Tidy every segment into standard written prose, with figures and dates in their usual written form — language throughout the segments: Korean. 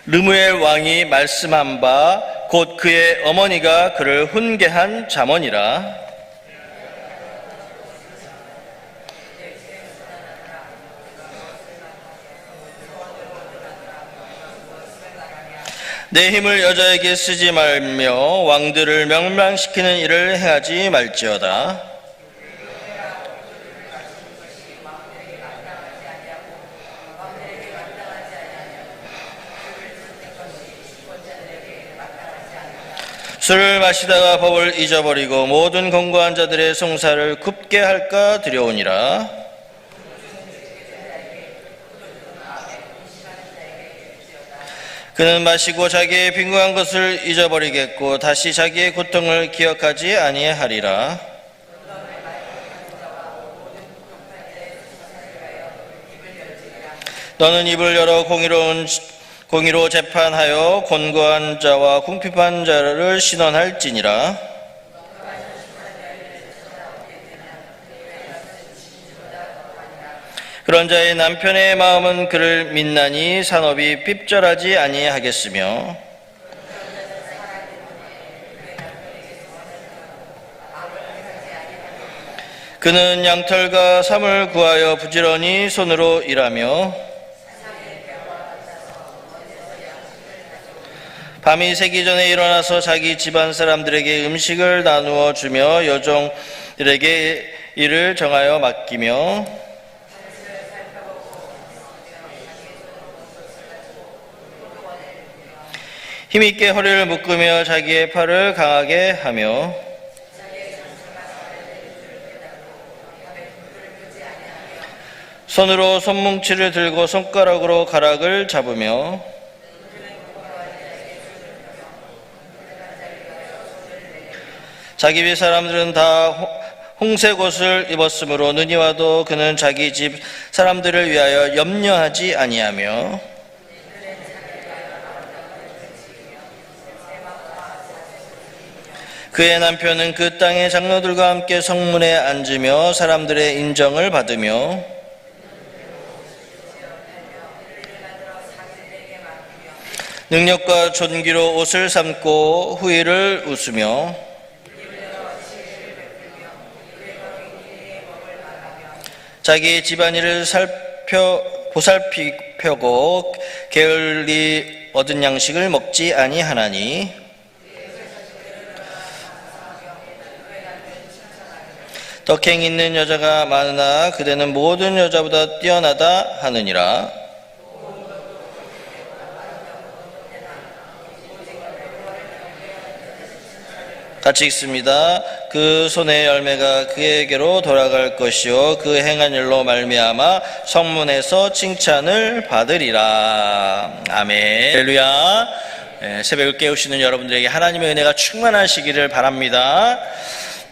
르무엘 왕이 말씀한 바 곧 그의 어머니가 그를 훈계한 잠언이라. 내 힘을 여자에게 쓰지 말며 왕들을 멸망시키는 일을 행하지 말지어다. 술을 마시다가 법을 잊어버리고 모든 권고한 자들의 송사를 굽게 할까 두려우니라. 그는 마시고 자기의 빈궁한 것을 잊어버리겠고 다시 자기의 고통을 기억하지 아니하리라. 너는 입을 열어 공의로 재판하여 곤고한 자와 궁핍한 자를 신원할지니라. 그런 자의 남편의 마음은 그를 믿나니 산업이 핍절하지 아니하겠으며 그는 양털과 삼을 구하여 부지런히 손으로 일하며 밤이 새기 전에 일어나서 자기 집안 사람들에게 음식을 나누어 주며 여종들에게 일을 정하여 맡기며 힘있게 허리를 묶으며 자기의 팔을 강하게 하며 손으로 손뭉치를 들고 손가락으로 가락을 잡으며 자기 집 사람들은 다 홍색 옷을 입었으므로 눈이 와도 그는 자기 집 사람들을 위하여 염려하지 아니하며 그의 남편은 그 땅의 장로들과 함께 성문에 앉으며 사람들의 인정을 받으며 능력과 존귀로 옷을 삼고 후일을 웃으며 자기 집안일을 보살피고 게을리 얻은 양식을 먹지 아니하나니 덕행 있는 여자가 많으나 그대는 모든 여자보다 뛰어나다 하느니라. 같이 읽습니다. 그 손의 열매가 그에게로 돌아갈 것이요 그 행한 일로 말미암아 성문에서 칭찬을 받으리라. 아멘. 할렐루야. 새벽을 깨우시는 여러분들에게 하나님의 은혜가 충만하시기를 바랍니다.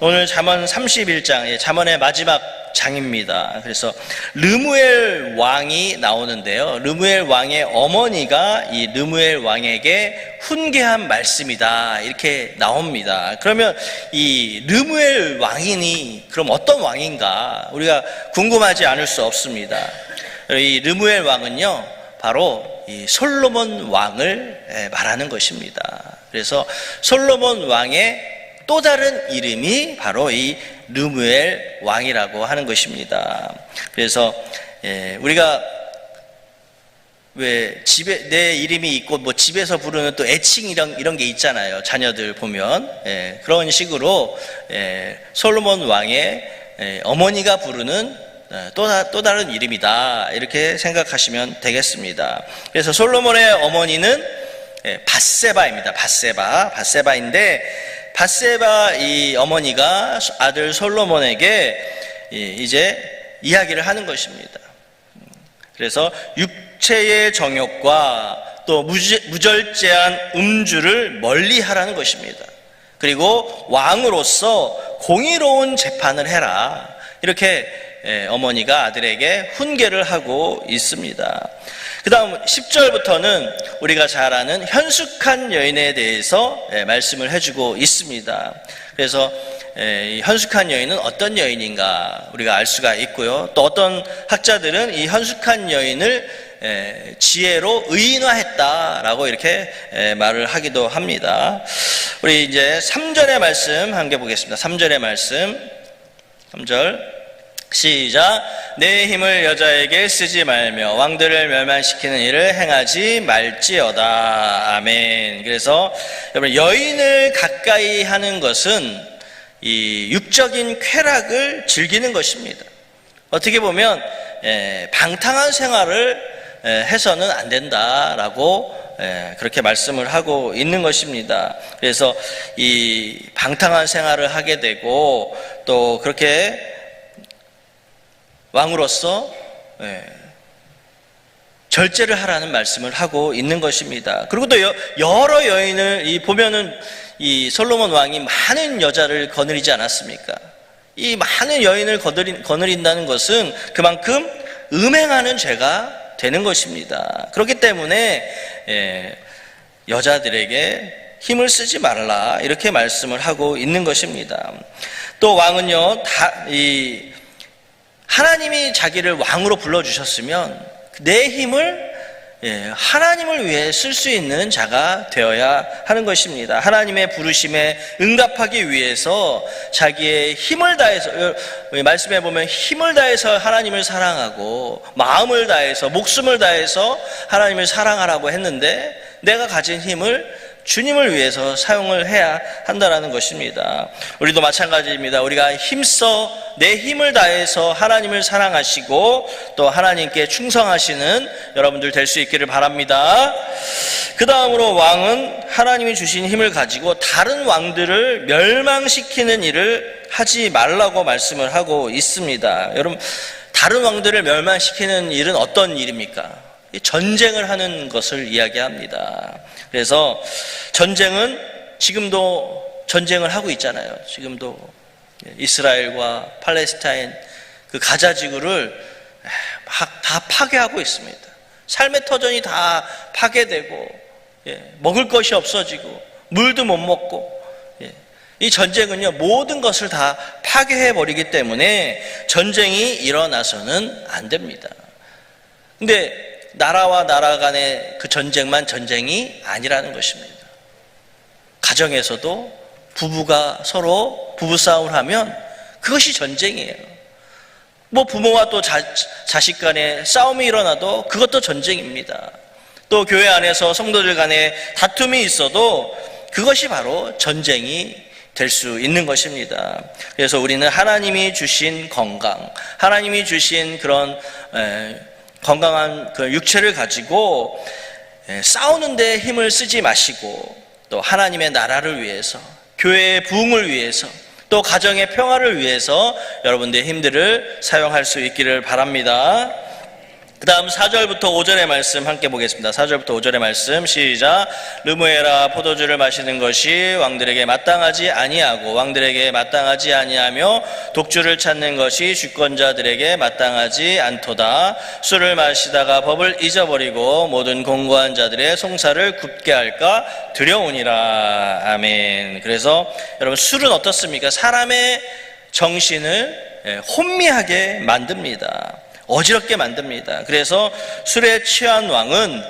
오늘 잠언 31장, 잠언의 마지막 장입니다. 그래서 르무엘 왕이 나오는데요. 르무엘 왕의 어머니가 이 르무엘 왕에게 훈계한 말씀이다 이렇게 나옵니다. 그러면 이 르무엘 왕이니 그럼 어떤 왕인가 우리가 궁금하지 않을 수 없습니다. 이 르무엘 왕은요 바로 이 솔로몬 왕을 말하는 것입니다. 그래서 솔로몬 왕의 또 다른 이름이 바로 이 르무엘 왕이라고 하는 것입니다. 그래서 우리가 왜 집에 내 이름이 있고 뭐 집에서 부르는 또 애칭 이런 게 있잖아요. 자녀들 보면 그런 식으로 솔로몬 왕의 어머니가 부르는 또 다른 이름이다 이렇게 생각하시면 되겠습니다. 그래서 솔로몬의 어머니는 밧세바입니다. 밧세바인데 밧세바 이 어머니가 아들 솔로몬에게 이제 이야기를 하는 것입니다. 그래서 육체의 정욕과 또 무절제한 음주를 멀리하라는 것입니다. 그리고 왕으로서 공의로운 재판을 해라 이렇게 어머니가 아들에게 훈계를 하고 있습니다. 그 다음 10절부터는 우리가 잘 아는 현숙한 여인에 대해서 말씀을 해주고 있습니다. 그래서 이 현숙한 여인은 어떤 여인인가 우리가 알 수가 있고요. 또 어떤 학자들은 이 현숙한 여인을 지혜로 의인화했다라고 이렇게 말을 하기도 합니다. 우리 이제 3절의 말씀 함께 보겠습니다. 3절의 말씀, 3절 시작. 내 힘을 여자에게 쓰지 말며 왕들을 멸망시키는 일을 행하지 말지어다. 아멘. 그래서 여러분, 여인을 가까이 하는 것은 이 육적인 쾌락을 즐기는 것입니다. 어떻게 보면 방탕한 생활을 해서는 안 된다라고 그렇게 말씀을 하고 있는 것입니다. 그래서 이 방탕한 생활을 하게 되고 또 그렇게 왕으로서 절제를 하라는 말씀을 하고 있는 것입니다. 그리고 또 여러 여인을 보면은 이 솔로몬 왕이 많은 여자를 거느리지 않았습니까? 이 많은 여인을 거느린다는 것은 그만큼 음행하는 죄가 되는 것입니다. 그렇기 때문에 여자들에게 힘을 쓰지 말라 이렇게 말씀을 하고 있는 것입니다. 또 왕은요, 하나님이 자기를 왕으로 불러주셨으면 내 힘을 하나님을 위해 쓸 수 있는 자가 되어야 하는 것입니다. 하나님의 부르심에 응답하기 위해서 자기의 힘을 다해서, 말씀해 보면 힘을 다해서 하나님을 사랑하고 마음을 다해서 목숨을 다해서 하나님을 사랑하라고 했는데 내가 가진 힘을 주님을 위해서 사용을 해야 한다는 것입니다. 우리도 마찬가지입니다. 우리가 힘써 내 힘을 다해서 하나님을 사랑하시고 또 하나님께 충성하시는 여러분들 될 수 있기를 바랍니다. 그 다음으로 왕은 하나님이 주신 힘을 가지고 다른 왕들을 멸망시키는 일을 하지 말라고 말씀을 하고 있습니다. 여러분, 다른 왕들을 멸망시키는 일은 어떤 일입니까? 전쟁을 하는 것을 이야기합니다. 그래서 전쟁은 지금도 전쟁을 하고 있잖아요. 지금도 이스라엘과 팔레스타인 그 가자 지구를 다 파괴하고 있습니다. 삶의 터전이 다 파괴되고 먹을 것이 없어지고 물도 못 먹고 이 전쟁은요 모든 것을 다 파괴해 버리기 때문에 전쟁이 일어나서는 안 됩니다. 근데 나라와 나라 간의 그 전쟁만 전쟁이 아니라는 것입니다. 가정에서도 부부가 서로 부부싸움을 하면 그것이 전쟁이에요. 부모와 또 자식 간에 싸움이 일어나도 그것도 전쟁입니다. 또 교회 안에서 성도들 간에 다툼이 있어도 그것이 바로 전쟁이 될 수 있는 것입니다. 그래서 우리는 하나님이 주신 건강, 하나님이 주신 그런 건강한 그 육체를 가지고 싸우는 데 힘을 쓰지 마시고 또 하나님의 나라를 위해서, 교회의 부흥을 위해서, 또 가정의 평화를 위해서 여러분들의 힘들을 사용할 수 있기를 바랍니다. 그 다음 4절부터 5절의 말씀 함께 보겠습니다. 4절부터 5절의 말씀 시작. 르무에라, 포도주를 마시는 것이 왕들에게 마땅하지 아니하고 왕들에게 마땅하지 아니하며 독주를 찾는 것이 주권자들에게 마땅하지 않도다. 술을 마시다가 법을 잊어버리고 모든 공고한 자들의 송사를 굽게 할까 두려우니라. 아멘. 그래서 여러분, 술은 어떻습니까? 사람의 정신을 혼미하게 만듭니다. 어지럽게 만듭니다. 그래서 술에 취한 왕은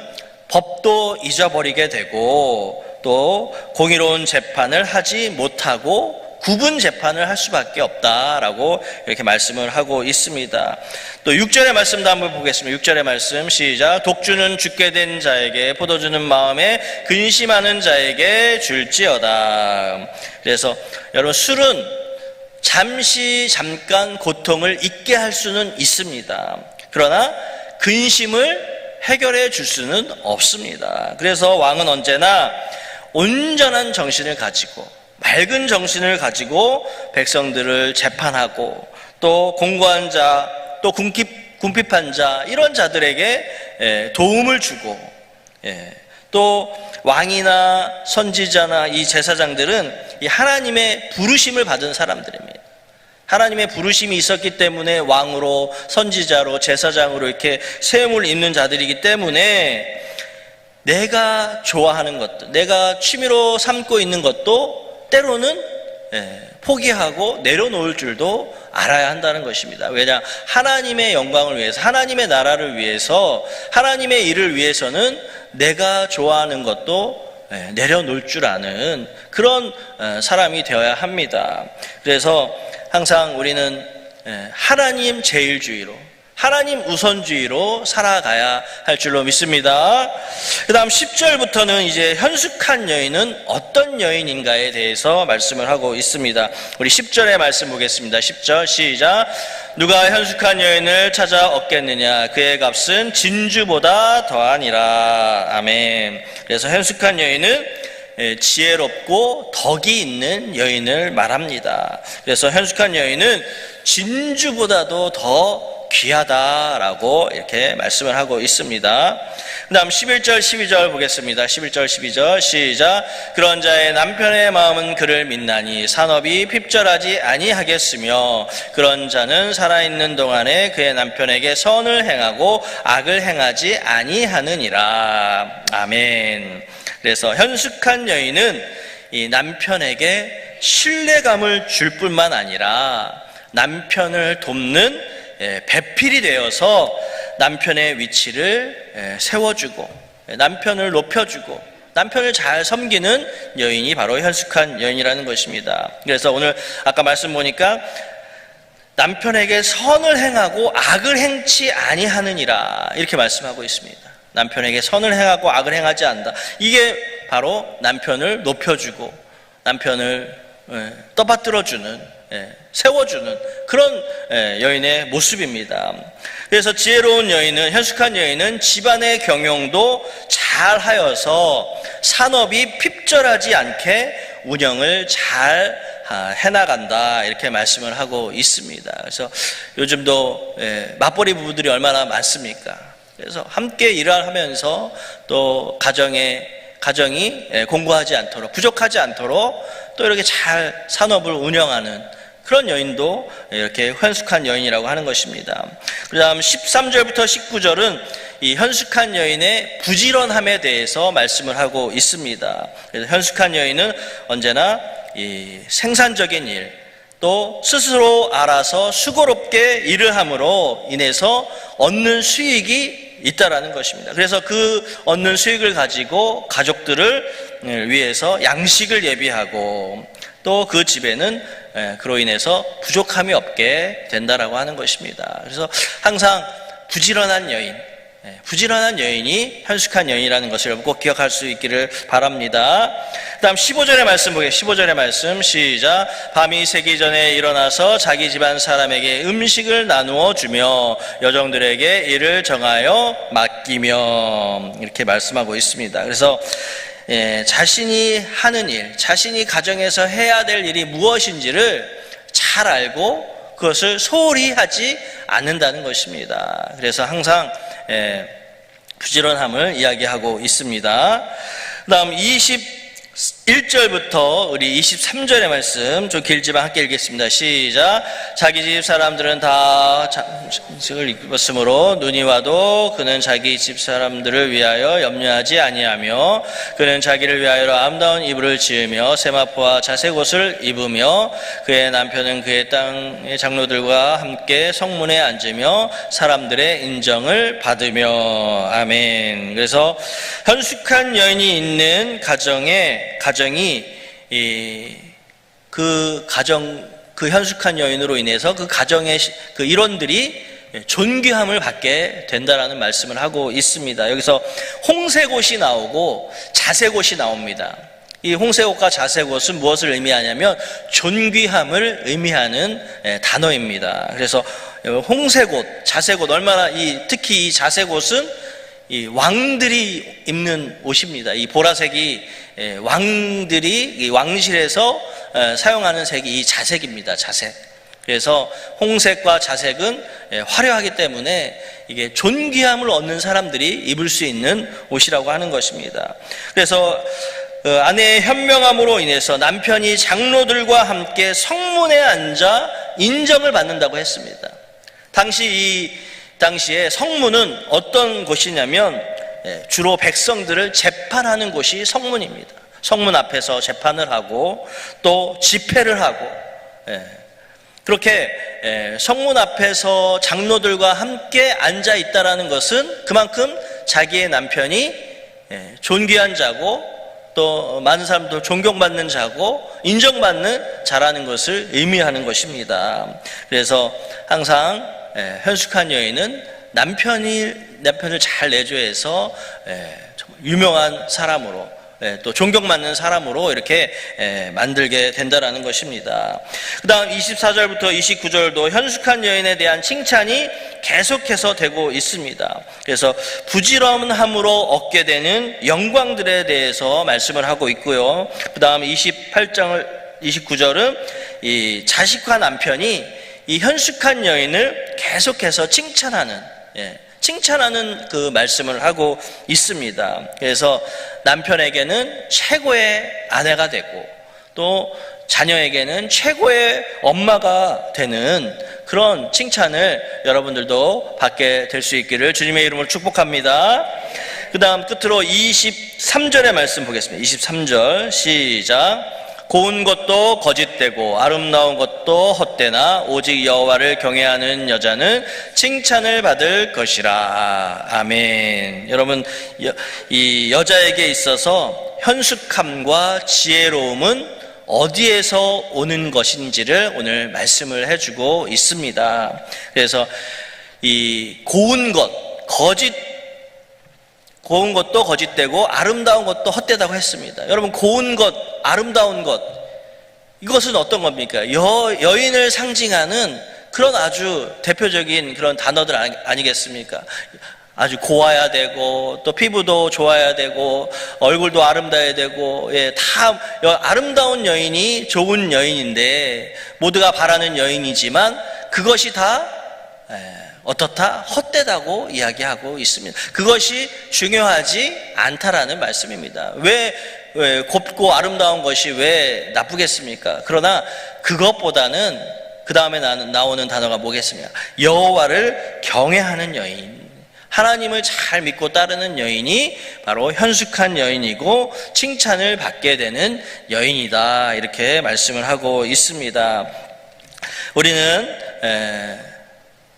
법도 잊어버리게 되고 또 공의로운 재판을 하지 못하고 구분 재판을 할 수밖에 없다라고 이렇게 말씀을 하고 있습니다. 또 6절의 말씀도 한번 보겠습니다. 6절의 말씀 시작. 독주는 죽게 된 자에게, 포도주는 마음에 근심하는 자에게 줄지어다. 그래서 여러분, 술은 잠깐 고통을 잊게 할 수는 있습니다. 그러나 근심을 해결해 줄 수는 없습니다. 그래서 왕은 언제나 온전한 정신을 가지고, 맑은 정신을 가지고 백성들을 재판하고 또 공고한 자, 또 궁핍한 자, 이런 자들에게 도움을 주고, 또 왕이나 선지자나 이 제사장들은 이 하나님의 부르심을 받은 사람들입니다. 하나님의 부르심이 있었기 때문에 왕으로, 선지자로, 제사장으로 이렇게 세움을 입는 자들이기 때문에 내가 좋아하는 것들, 내가 취미로 삼고 있는 것도 때로는 포기하고 내려놓을 줄도 알아야 한다는 것입니다. 왜냐? 하나님의 영광을 위해서, 하나님의 나라를 위해서, 하나님의 일을 위해서는 내가 좋아하는 것도 내려놓을 줄 아는 그런 사람이 되어야 합니다. 그래서 항상 우리는 하나님 제일주의로, 하나님 우선주의로 살아가야 할 줄로 믿습니다. 그 다음 10절부터는 이제 현숙한 여인은 어떤 여인인가에 대해서 말씀을 하고 있습니다. 우리 10절의 말씀 보겠습니다. 10절 시작. 누가 현숙한 여인을 찾아 얻겠느냐? 그의 값은 진주보다 더하니라. 아멘. 그래서 현숙한 여인은 지혜롭고 덕이 있는 여인을 말합니다. 그래서 현숙한 여인은 진주보다도 더 귀하다라고 이렇게 말씀을 하고 있습니다. 그 다음 11절 12절 보겠습니다. 11절 12절 시작. 그런 자의 남편의 마음은 그를 믿나니 산업이 핍절하지 아니하겠으며 그런 자는 살아있는 동안에 그의 남편에게 선을 행하고 악을 행하지 아니하느니라. 아멘. 그래서 현숙한 여인은 이 남편에게 신뢰감을 줄 뿐만 아니라 남편을 돕는 배필이 되어서 남편의 위치를 세워주고 남편을 높여주고 남편을 잘 섬기는 여인이 바로 현숙한 여인이라는 것입니다. 그래서 오늘 아까 말씀 보니까 남편에게 선을 행하고 악을 행치 아니하느니라 이렇게 말씀하고 있습니다. 남편에게 선을 행하고 악을 행하지 않는다. 이게 바로 남편을 높여주고 남편을 떠받들어주는, 세워주는 그런 여인의 모습입니다. 그래서 지혜로운 여인은, 현숙한 여인은 집안의 경영도 잘 하여서 산업이 핍절하지 않게 운영을 잘 해나간다 이렇게 말씀을 하고 있습니다. 그래서 요즘도 맞벌이 부부들이 얼마나 많습니까? 그래서 함께 일을 하면서 또 가정이 공고하지 않도록, 부족하지 않도록 또 이렇게 잘 산업을 운영하는 그런 여인도 이렇게 현숙한 여인이라고 하는 것입니다. 그 다음 13절부터 19절은 이 현숙한 여인의 부지런함에 대해서 말씀을 하고 있습니다. 그래서 현숙한 여인은 언제나 이 생산적인 일, 또 스스로 알아서 수고롭게 일을 함으로 인해서 얻는 수익이 있다라는 것입니다. 그래서 그 얻는 수익을 가지고 가족들을 위해서 양식을 예비하고 또 그 집에는 그로 인해서 부족함이 없게 된다라고 하는 것입니다. 그래서 항상 부지런한 여인이 현숙한 여인이라는 것을 꼭 기억할 수 있기를 바랍니다. 그 다음 15절의 말씀 보겠습니다. 15절의 말씀 시작. 밤이 새기 전에 일어나서 자기 집안 사람에게 음식을 나누어 주며 여종들에게 일을 정하여 맡기며 이렇게 말씀하고 있습니다. 그래서 자신이 하는 일, 자신이 가정에서 해야 될 일이 무엇인지를 잘 알고 그것을 소홀히 하지 않는다는 것입니다. 그래서 항상 부지런함을 이야기하고 있습니다. 그 다음 21절부터 우리 23절의 말씀 좀 길지만 함께 읽겠습니다. 시작. 자기 집 사람들은 다 장식을 입었으므로 눈이 와도 그는 자기 집 사람들을 위하여 염려하지 아니하며 그는 자기를 위하여 아름다운 이불을 지으며 세마포와 자색 옷을 입으며 그의 남편은 그의 땅의 장로들과 함께 성문에 앉으며 사람들의 인정을 받으며. 아멘. 그래서 현숙한 여인이 있는 가정이 그 현숙한 여인으로 인해서 그 가정의 그 일원들이 존귀함을 받게 된다라는 말씀을 하고 있습니다. 여기서 홍색옷이 나오고 자색옷이 나옵니다. 이 홍색옷과 자색옷은 무엇을 의미하냐면 존귀함을 의미하는 단어입니다. 그래서 홍색옷, 자색옷, 특히 이 자색옷은 이 왕들이 입는 옷입니다. 이 보라색이 왕들이 이 왕실에서 사용하는 색이 이 자색입니다. 자색. 그래서 홍색과 자색은 화려하기 때문에 이게 존귀함을 얻는 사람들이 입을 수 있는 옷이라고 하는 것입니다. 그래서 아내의 현명함으로 인해서 남편이 장로들과 함께 성문에 앉아 인정을 받는다고 했습니다. 당시에 성문은 어떤 곳이냐면 주로 백성들을 재판하는 곳이 성문입니다. 성문 앞에서 재판을 하고 또 집회를 하고, 그렇게 성문 앞에서 장로들과 함께 앉아 있다라는 것은 그만큼 자기의 남편이 존귀한 자고 또 많은 사람들 존경받는 자고 인정받는 자라는 것을 의미하는 것입니다. 그래서 항상 현숙한 여인은 남편을 잘 내줘야 해서 정말 유명한 사람으로 또 존경받는 사람으로 이렇게 만들게 된다라는 것입니다. 그 다음 24절부터 29절도 현숙한 여인에 대한 칭찬이 계속해서 되고 있습니다. 그래서 부지런함으로 얻게 되는 영광들에 대해서 말씀을 하고 있고요. 그 다음 29절은 이 자식과 남편이 이 현숙한 여인을 계속해서 칭찬하는 그 말씀을 하고 있습니다. 그래서 남편에게는 최고의 아내가 되고 또 자녀에게는 최고의 엄마가 되는 그런 칭찬을 여러분들도 받게 될 수 있기를 주님의 이름으로 축복합니다. 그 다음 끝으로 23절의 말씀 보겠습니다. 23절 시작. 고운 것도 거짓되고 아름다운 것도 헛되나 오직 여호와를 경외하는 여자는 칭찬을 받을 것이라. 아멘. 여러분, 이 여자에게 있어서 현숙함과 지혜로움은 어디에서 오는 것인지를 오늘 말씀을 해주고 있습니다. 그래서 이 고운 것도 거짓되고 아름다운 것도 헛되다고 했습니다. 여러분, 고운 것, 아름다운 것, 이것은 어떤 겁니까? 여인을 상징하는 그런 아주 대표적인 그런 단어들 아니겠습니까? 아주 고와야 되고 또 피부도 좋아야 되고 얼굴도 아름다워야 되고, 다 아름다운 여인이 좋은 여인인데 모두가 바라는 여인이지만 그것이 다 어떻다? 헛되다고 이야기하고 있습니다. 그것이 중요하지 않다라는 말씀입니다. 왜 곱고 아름다운 것이 왜 나쁘겠습니까? 그러나 그것보다는 그 다음에 나오는 단어가 뭐겠습니까? 여호와를 경외하는 여인, 하나님을 잘 믿고 따르는 여인이 바로 현숙한 여인이고 칭찬을 받게 되는 여인이다, 이렇게 말씀을 하고 있습니다. 우리는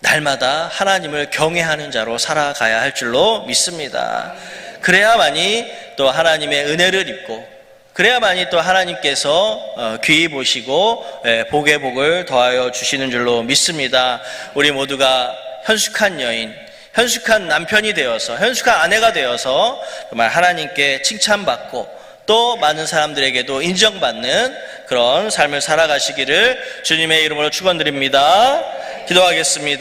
날마다 하나님을 경외하는 자로 살아가야 할 줄로 믿습니다. 그래야만이 또 하나님의 은혜를 입고, 그래야만이 또 하나님께서 귀히 보시고 복의 복을 더하여 주시는 줄로 믿습니다. 우리 모두가 현숙한 여인, 현숙한 남편이 되어서, 현숙한 아내가 되어서 정말 하나님께 칭찬받고 또 많은 사람들에게도 인정받는 그런 삶을 살아가시기를 주님의 이름으로 축원드립니다. 기도하겠습니다.